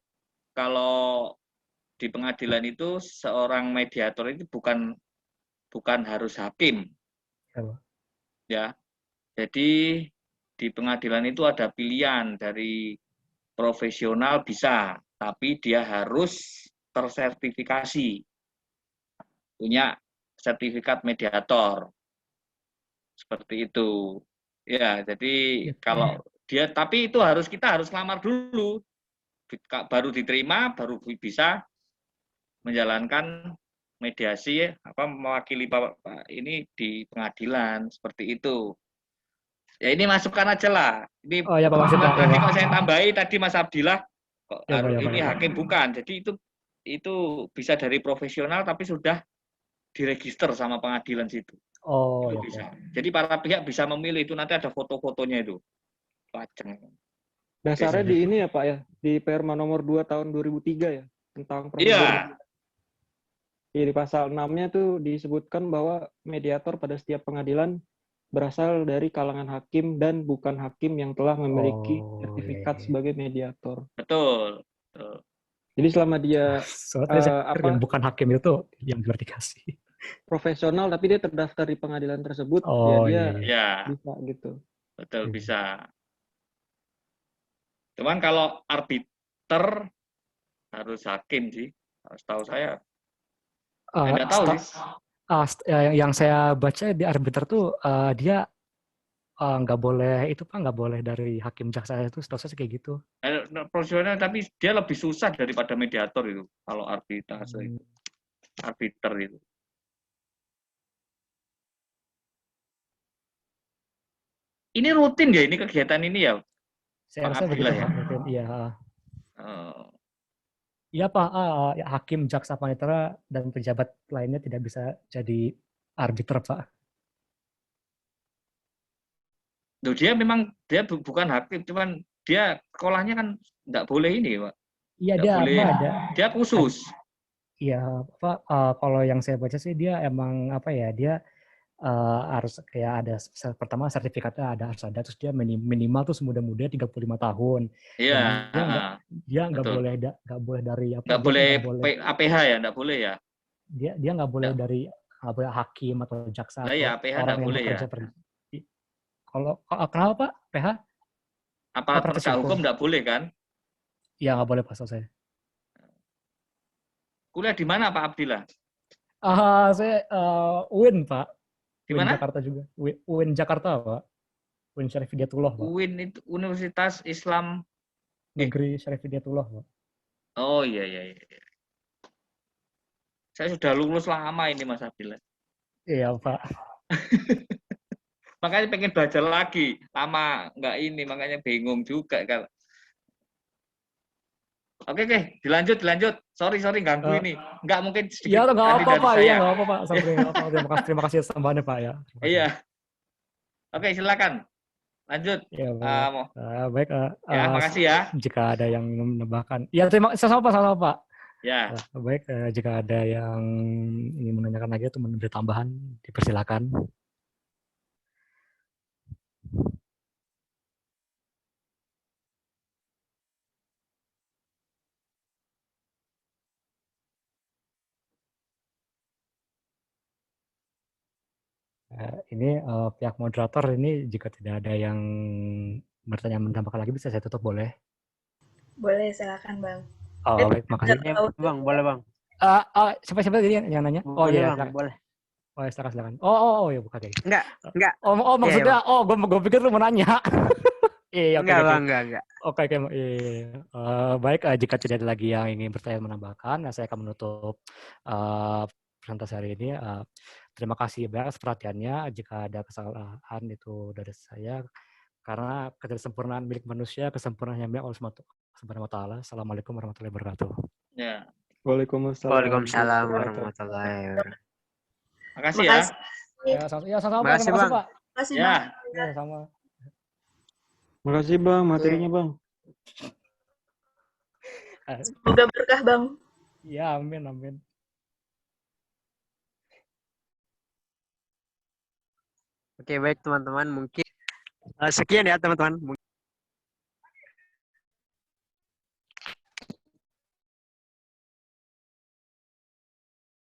Speaker 5: kalau di pengadilan itu seorang mediator itu bukan harus hakim.
Speaker 2: Apa?
Speaker 5: Ya. Jadi di pengadilan itu ada pilihan dari profesional bisa, tapi dia harus tersertifikasi, punya sertifikat mediator. Seperti itu. Ya, jadi kalau dia, tapi itu kita harus lamar dulu, baru diterima, baru bisa menjalankan mediasi mewakili Bapak ini di pengadilan seperti itu. Ya ini masukan aja lah. Ini
Speaker 2: Oh ya Pak, masih Pak.
Speaker 5: tadi kok saya tambahi tadi Mas Abdillah kok
Speaker 2: Ya, Pak, ya, Pak,
Speaker 5: ini
Speaker 2: ya, Pak.
Speaker 5: hakim bukan. Jadi itu bisa dari profesional tapi sudah diregister sama pengadilan situ.
Speaker 2: Oh
Speaker 5: Itu
Speaker 2: ya
Speaker 5: bisa.
Speaker 2: Pak.
Speaker 5: Jadi para pihak bisa memilih, itu nanti ada foto-fotonya itu. Lajeng.
Speaker 4: Dasarnya
Speaker 2: Oke,
Speaker 4: di ini ya Pak ya, di Perma nomor 2 tahun 2003 ya, tentang prosedur.
Speaker 5: Iya,
Speaker 4: Di pasal 6-nya tuh disebutkan bahwa mediator pada setiap pengadilan berasal dari kalangan hakim dan bukan hakim yang telah memiliki
Speaker 2: Oh,
Speaker 4: sertifikat
Speaker 2: iya, iya.
Speaker 4: sebagai mediator.
Speaker 5: betul. Betul.
Speaker 4: Jadi selama dia
Speaker 2: Soalnya saya pikir yang bukan hakim itu yang dikasih.
Speaker 4: profesional tapi dia terdaftar di pengadilan tersebut, ya
Speaker 2: Oh
Speaker 4: dia
Speaker 2: iya, iya.
Speaker 5: Ya,
Speaker 4: bisa gitu.
Speaker 5: betul
Speaker 2: Iya.
Speaker 5: bisa. Cuman kalau arbiter harus hakim sih. Setahu saya. Tidak tahu sih.
Speaker 2: Yang saya baca di arbiter tuh dia nggak boleh itu Pak, nggak boleh dari hakim jaksa itu, setahu saya kayak gitu.
Speaker 5: Profesional tapi dia lebih susah daripada mediator itu kalau arbitrase itu. Arbiter itu. Ini rutin ya ini kegiatan ini ya?
Speaker 2: Saya
Speaker 5: Pak
Speaker 2: rasa begitu
Speaker 5: Abdillah ya?
Speaker 2: Pak. Mungkin iya.
Speaker 5: Oh,
Speaker 2: Iya Pak, ya, hakim, jaksa, panitera dan pejabat lainnya tidak bisa jadi arbiter Pak.
Speaker 5: Loh, dia bukan hakim, cuman dia sekolahnya kan nggak boleh ini, Pak.
Speaker 2: Iya
Speaker 5: Nggak
Speaker 2: dia
Speaker 5: boleh,
Speaker 2: apa ada.
Speaker 5: dia khusus.
Speaker 2: Iya apa kalau yang saya baca sih dia emang apa ya, dia harus kayak ada pertama sertifikatnya harus ada, terus dia minimal tuh semuda-muda 35 tahun.
Speaker 5: Iya,
Speaker 2: Dan dia nggak
Speaker 5: betul.
Speaker 2: boleh dari apa,
Speaker 5: Nggak
Speaker 2: dia
Speaker 5: boleh
Speaker 2: nggak boleh
Speaker 5: APH ya, nggak boleh ya.
Speaker 2: dia nggak boleh dari nggak boleh hakim atau jaksa
Speaker 5: Lah
Speaker 2: atau
Speaker 5: ya, APH
Speaker 2: orang
Speaker 5: nggak
Speaker 2: yang
Speaker 5: boleh ya.
Speaker 2: bekerja kalau kenapa Pak? PH?
Speaker 5: Aparat
Speaker 2: Praktisi
Speaker 5: penegak hukum
Speaker 2: hukum.
Speaker 5: nggak boleh kan?
Speaker 2: Iya nggak boleh pasal saya.
Speaker 5: Kuliah di mana Pak Abdillah?
Speaker 2: Saya UIN Pak.
Speaker 5: Di
Speaker 2: UIN
Speaker 5: mana?
Speaker 2: Jakarta juga. UIN Jakarta Pak. UIN Syarif Hidayatullah Pak.
Speaker 5: UIN itu Universitas Islam
Speaker 2: Negeri Syarif Hidayatullah Pak.
Speaker 5: Oh iya. Saya sudah lulus lama ini Mas Abdillah.
Speaker 2: Iya Pak.
Speaker 5: Makanya pengen belajar lagi. Lama nggak ini, makanya bingung juga kan. Oke, dilanjut. Sorry ganggu ini. Nggak mungkin sedikit.
Speaker 2: Iya nggak
Speaker 5: tadi
Speaker 2: apa-apa
Speaker 5: dari
Speaker 2: Pak.
Speaker 5: saya.
Speaker 2: Iya nggak apa-apa. Terima kasih tambahannya Pak ya.
Speaker 5: Iya. Oke, silakan. Lanjut.
Speaker 2: Ya, baik.
Speaker 5: Ya, makasih ya.
Speaker 2: Jika ada yang menambahkan. Ya, sama Pak.
Speaker 5: Ya.
Speaker 2: Baik, jika ada yang ingin menanyakan lagi atau memberi tambahan, dipersilakan. Ini pihak moderator ini jika tidak ada yang bertanya menambahkan lagi bisa saya tutup boleh?
Speaker 3: Boleh, silakan Bang.
Speaker 2: Oh, baik, makasih.
Speaker 6: Bang, boleh Bang.
Speaker 2: Siapa tadi yang nanya? Oh
Speaker 6: Boleh,
Speaker 2: iya,
Speaker 6: Bang, boleh.
Speaker 2: Oh, silakan. Oh ya, bukan kayak.
Speaker 1: Enggak.
Speaker 2: Oh, maksudnya, gue pikir lu mau nanya. Iya,
Speaker 1: enggak, Bang, enggak.
Speaker 2: Oke. Baik, jika tidak ada lagi yang ingin bertanya menambahkan, saya akan menutup presentasi hari ini. Terima kasih banyak atas perhatiannya. Jika ada kesalahan itu dari saya, karena ketidaksempurnaan milik manusia, kesempurnaan yang milik Allah Subhanahu wa Ta'ala. Assalamualaikum warahmatullahi wabarakatuh.
Speaker 5: Ya.
Speaker 1: Waalaikumsalam warahmatullahi wabarakatuh.
Speaker 5: Makasih ya.
Speaker 2: Ya, sama-sama.
Speaker 1: Makasih, Bang.
Speaker 2: Pak.
Speaker 3: Makasih,
Speaker 5: Ya.
Speaker 3: Bang.
Speaker 2: Ya, sama.
Speaker 4: Makasih Bang, materinya Bang.
Speaker 3: Semoga berkah, Bang.
Speaker 2: Ya, amin.
Speaker 1: Oke, baik teman-teman. Mungkin sekian ya teman-teman.